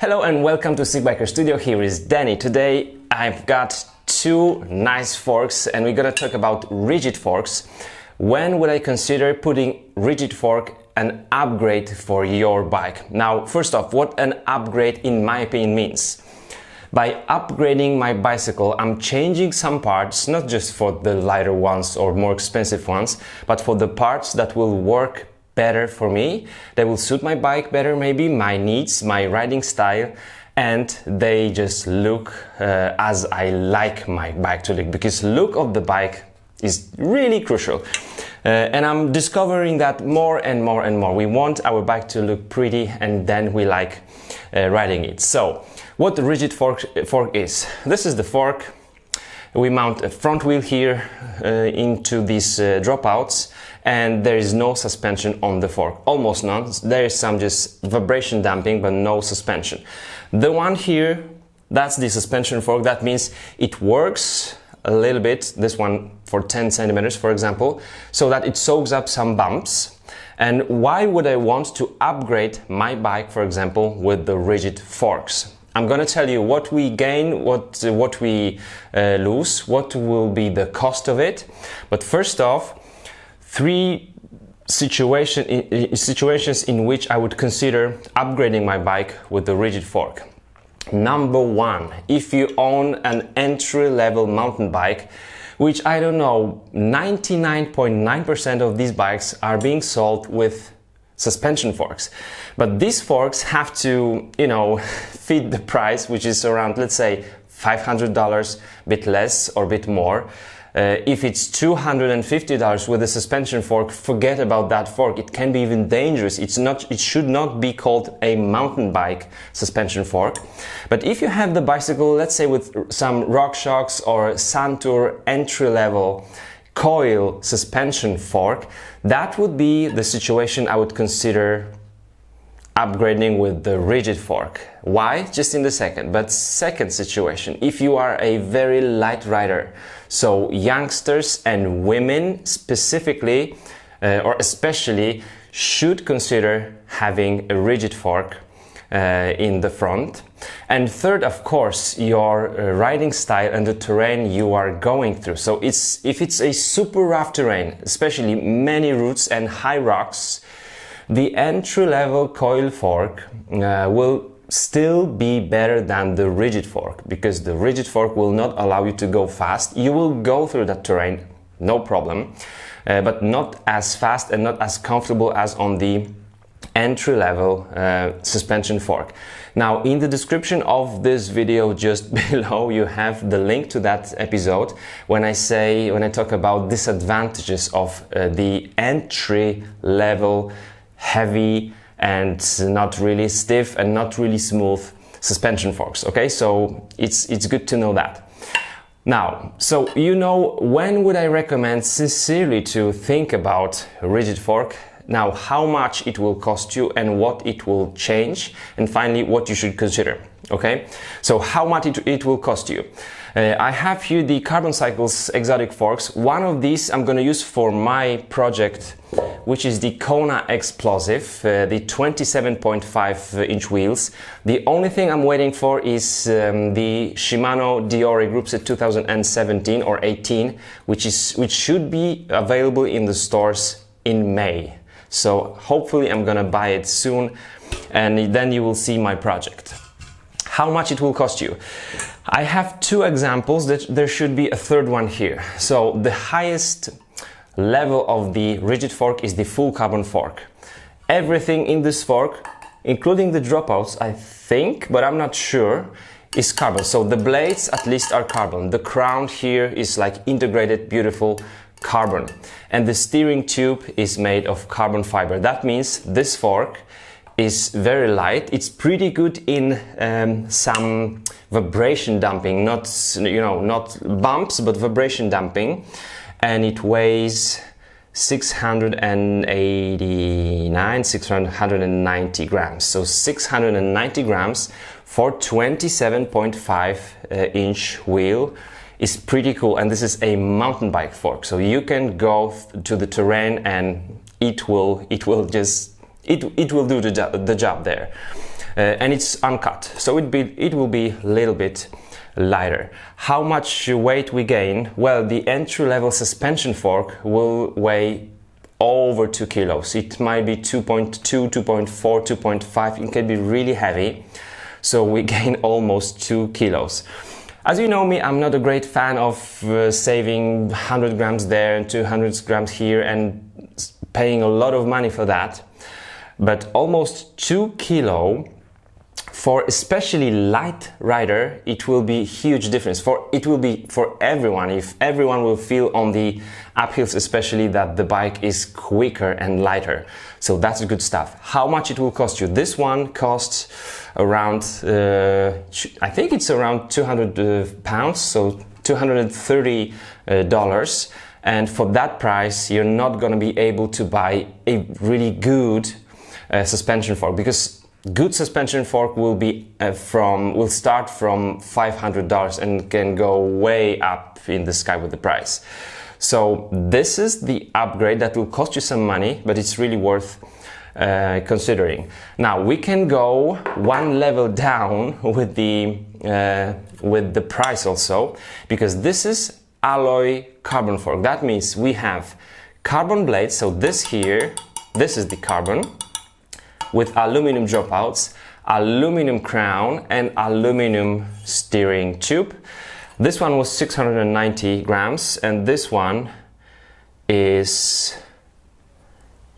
Hello and welcome to Sickbiker Studio. Here is Danny. Today I've got two nice forks and we're gonna talk about rigid forks. When would I consider putting rigid fork an upgrade for your bike? Now, first off, what an upgrade in my opinion means. By upgrading my bicycle, I'm changing some parts, not just for the lighter ones or more expensive ones, but for the parts that will work better for me, they will suit my bike better, maybe my needs, my riding style, and they just look as I like my bike to look, because look of the bike is really crucial. And I'm discovering that more and more and more. We want our bike to look pretty and then we like riding it. So what the rigid fork is. This is the fork. We mount a front wheel here into these dropouts, and there is no suspension on the fork, almost none. There is some just vibration damping, but no suspension. The one here, that's the suspension fork. That means it works a little bit, this one for 10 centimeters, for example, so that it soaks up some bumps. And why would I want to upgrade my bike, for example, with the rigid forks? I'm gonna tell you what we gain, what we lose, what will be the cost of it. But first off, three situations in which I would consider upgrading my bike with the rigid fork. Number one, if you own an entry-level mountain bike, which I don't know, 99.9% of these bikes are being sold with suspension forks. But these forks have to, fit the price, which is around, let's say, $500, a bit less or a bit more. If it's $250 with a suspension fork, forget about that fork. It can be even dangerous. It should not be called a mountain bike suspension fork. But if you have the bicycle, let's say with some RockShox or Santur entry-level coil suspension fork, that would be the situation I would consider upgrading with the rigid fork. Why? Just in a second. But second situation, if you are a very light rider, so youngsters and women specifically or especially should consider having a rigid fork in the front. And third, of course, your riding style and the terrain you are going through. So if it's a super rough terrain, especially many roots and high rocks, the entry-level coil fork will still be better than the rigid fork, because the rigid fork will not allow you to go fast. You will go through that terrain, no problem, but not as fast and not as comfortable as on the entry-level suspension fork. Now, in the description of this video just below, you have the link to that episode when I talk about disadvantages of the entry-level heavy and not really stiff and not really smooth suspension forks. Okay, so it's good to know that. Now, so when would I recommend sincerely to think about a rigid fork? Now, how much it will cost you and what it will change, and finally what you should consider. Okay, so how much it will cost you. I have here the Carbon Cycles exotic forks. One of these I'm going to use for my project, which is the Kona Explosive, the 27.5 inch wheels. The only thing I'm waiting for is the Shimano Diore Groupset 2017 or 18, which should be available in the stores in May. So hopefully I'm gonna buy it soon, and then you will see my project. How much it will cost you? I have two examples, that there should be a third one here. So the highest level of the rigid fork is the full carbon fork. Everything in this fork, including the dropouts, I think, but I'm not sure, is carbon. So the blades at least are carbon. The crown here is like integrated, beautiful carbon. And the steering tube is made of carbon fiber. That means this fork is very light. It's pretty good in some vibration damping, not bumps, but vibration damping. And it weighs 690 grams. So 690 grams for 27.5 inch wheel is pretty cool. And this is a mountain bike fork. So you can go to the terrain and it will do the job there. and it's uncut, so it will be a little bit lighter. How much weight we gain? Well, the entry-level suspension fork will weigh over 2 kilos. It might be 2.2, 2.4, 2.5. It can be really heavy, so we gain almost 2 kilos. As you know me, I'm not a great fan of saving 100 grams there and 200 grams here and paying a lot of money for that. But almost 2 kilo for especially light rider, it will be huge difference. It will be for everyone. If everyone will feel on the uphills especially that the bike is quicker and lighter. So that's good stuff. How much it will cost you? This one costs around, I think it's around 200 pounds, so $230. And for that price, you're not going to be able to buy a really good suspension fork, because good suspension fork will be will start from $500 and can go way up in the sky with the price. So this is the upgrade that will cost you some money, but it's really worth considering. Now we can go one level down with the price also, because this is alloy carbon fork. That means we have carbon blades. So this here, this is the carbon with aluminum dropouts, aluminum crown, and aluminum steering tube. This one was 690 grams, and this one is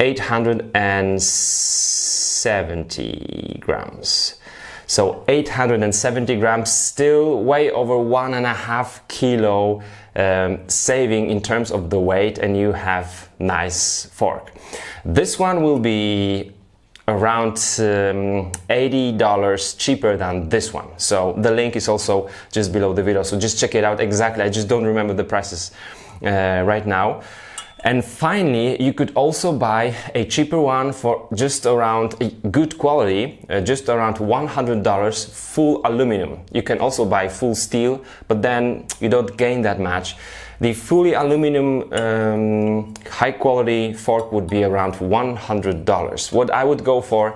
870 grams. So 870 grams, still way over 1.5 kilo saving in terms of the weight, and you have nice fork. This one will be around $80 cheaper than this one. So the link is also just below the video, so just check it out exactly. I just don't remember the prices right now. And finally, you could also buy a cheaper one for just around a good quality, just around $100, full aluminum. You can also buy full steel, but then you don't gain that much. The fully aluminum high quality fork would be around $100. What I would go for,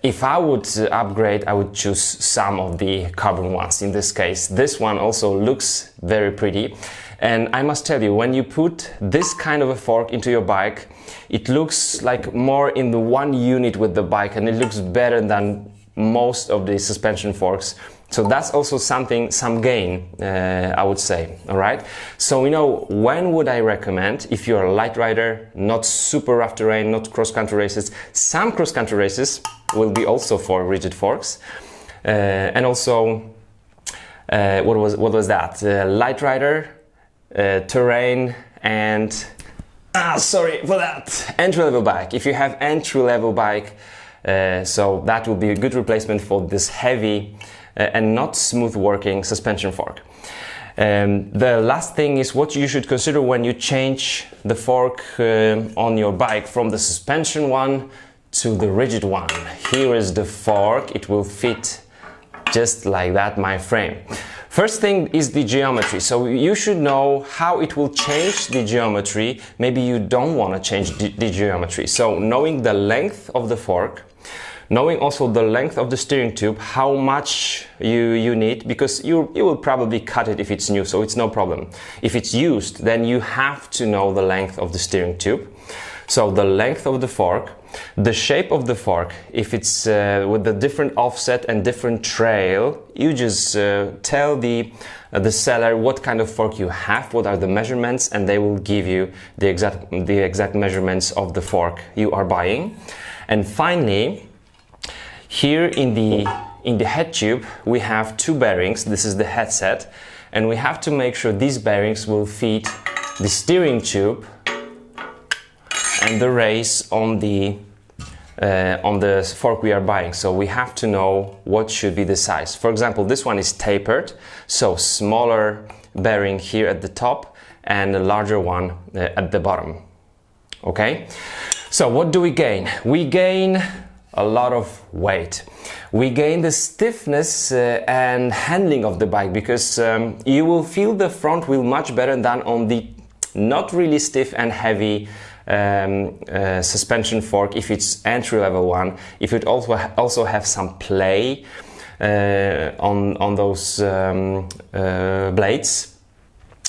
if I would upgrade, I would choose some of the carbon ones. In this case, this one also looks very pretty. And I must tell you, when you put this kind of a fork into your bike, it looks like more in the one unit with the bike, and it looks better than most of the suspension forks. So that's also something, some gain, I would say. All right. So, when would I recommend? If you're a light rider, not super rough terrain, not cross-country races. Some cross-country races will be also for rigid forks. And also, what was that? Light rider, terrain, and sorry for that, entry-level bike. If you have entry-level bike, so that will be a good replacement for this heavy and not smooth working suspension fork. The last thing is what you should consider when you change the fork on your bike from the suspension one to the rigid one. Here is the fork. It will fit just like that, my frame. First thing is the geometry. So you should know how it will change the geometry. Maybe you don't want to change the geometry. So knowing the length of the fork, knowing also the length of the steering tube, how much you need, because you will probably cut it if it's new, so it's no problem. If it's used, then you have to know the length of the steering tube. So the length of the fork, the shape of the fork, if it's with the different offset and different trail, you just tell the seller what kind of fork you have, what are the measurements, and they will give you the exact measurements of the fork you are buying. And finally, here in the head tube, we have two bearings. This is the headset, and we have to make sure these bearings will fit the steering tube and the race on the fork we are buying. So we have to know what should be the size. For example, this one is tapered, so smaller bearing here at the top and a larger one at the bottom. Okay, so what do we gain? We gain a lot of weight. We gain the stiffness and handling of the bike, because you will feel the front wheel much better than on the not really stiff and heavy suspension fork if it's entry-level one, if it also have some play on those blades.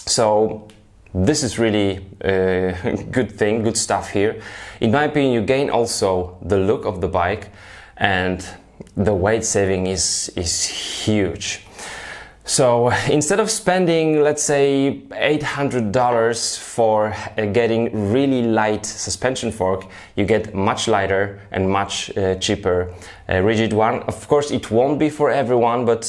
So this is really good thing, good stuff here. In my opinion, you gain also the look of the bike, and the weight saving is huge. So instead of spending, let's say, $800 for getting really light suspension fork, you get much lighter and much cheaper rigid one. Of course, it won't be for everyone, but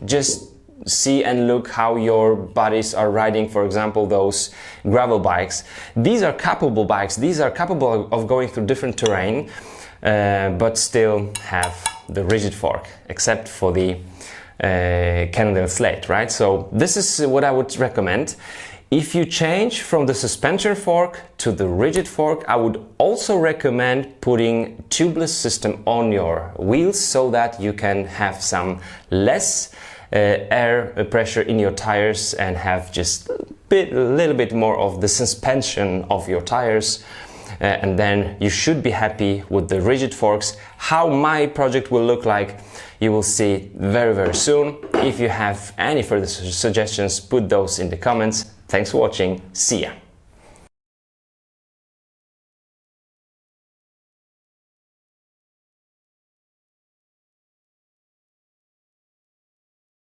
just see and look how your buddies are riding, for example, those gravel bikes. These are capable bikes. These are capable of going through different terrain, but still have the rigid fork, except for the Cannondale Slate, right? So this is what I would recommend. If you change from the suspension fork to the rigid fork, I would also recommend putting tubeless system on your wheels so that you can have some less air pressure in your tires and have just a little bit more of the suspension of your tires. And then you should be happy with the rigid forks. How my project will look like, you will see very soon. If you have any further suggestions, put those in the comments. Thanks for watching. See ya.